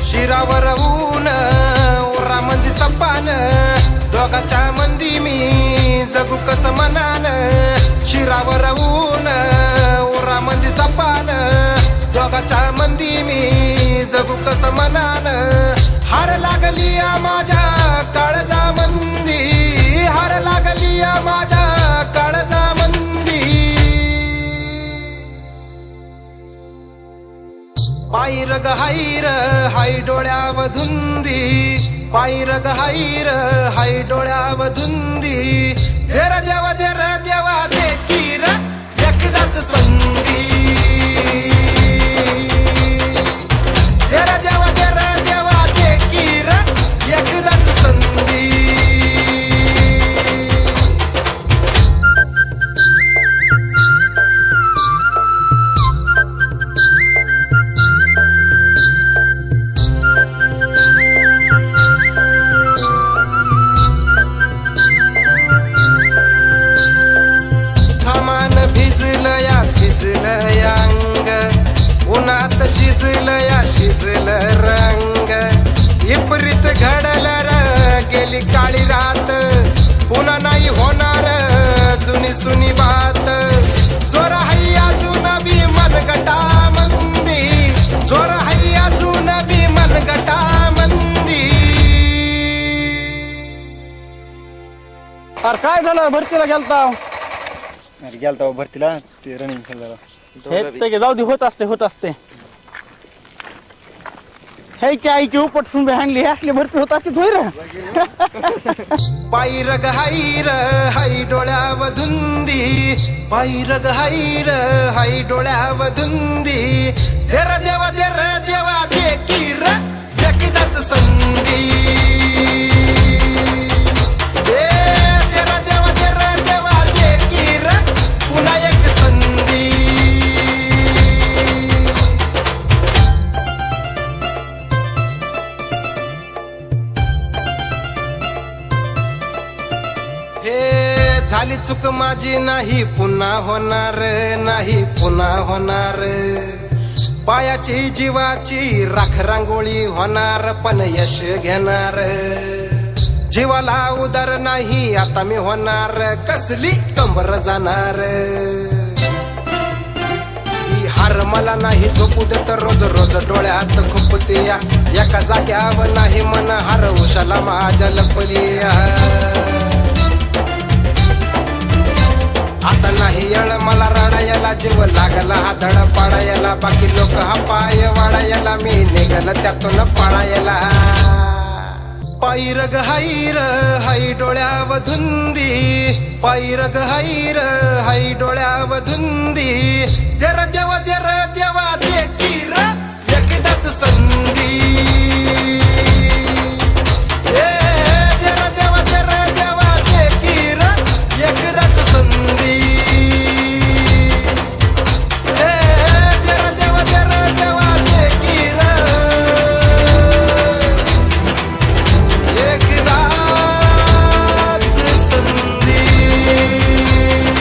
शिरावर ऊन उरामंदी सपान दोघाच्या मंदी मी जगू कस मनान शिरावर ऊन उरामंदी सपान दोघाच्या मंदी मी जगू कस मनान हार लागली माझ्या काळजा मंदी हार लागली माझ्या काळजा मंदी पायरग हायर हाय डोळ्याव धुंदी पायरग हायर हाय डोळ्याव धुंदी हेर देवा दे किर एकदाच संधी हेर देवा दे किर एकदाच संधी उन्हात शिजलं रंग विपरीत घडल गेली काळी रात पुन्हा नाही होणार जुनी सुनी बात जोर हाई अजून बी मनगटा मंदी जोर हाई अजून बी मनगटा मंदी अरे काय झालं भरतीला गेलता भरतीला ते रनिंग खेळला जाऊ दे होत असते ह्याच्या आईची उपट सुंबे हाणली हे असली भरती होत असते थोय रे पायरग हायर हाय डोळ्याव धुंदी पायरग हायर हाय डोळ्याव धुंदी हेर देवा दे किर एकदाच संधी देवा दे किर पुन्हा एक संधी झाली चूक माझी नाही पुन्हा होणार पायाची जीवाची राख रांगोळी होणार पण यश घेणार जीवाला उदार नाही आता मी होणार कसली कंबर जाणार ही हार मला नाही झोपू देत रोज रोज डोळ्यात खुपते एका जाग्यावर नाही मन हार उशाला माझ्या लपली आता नाही येळ मला रडायला जीव लागला हा धड पाडायला बाकी लोक हा पाय वाढायला मी निघाल त्यातून पाडायला पायरग हायर हाय डोळ्याव धुंदी पायरग हायर हाय डोळ्याव धुंदी देवा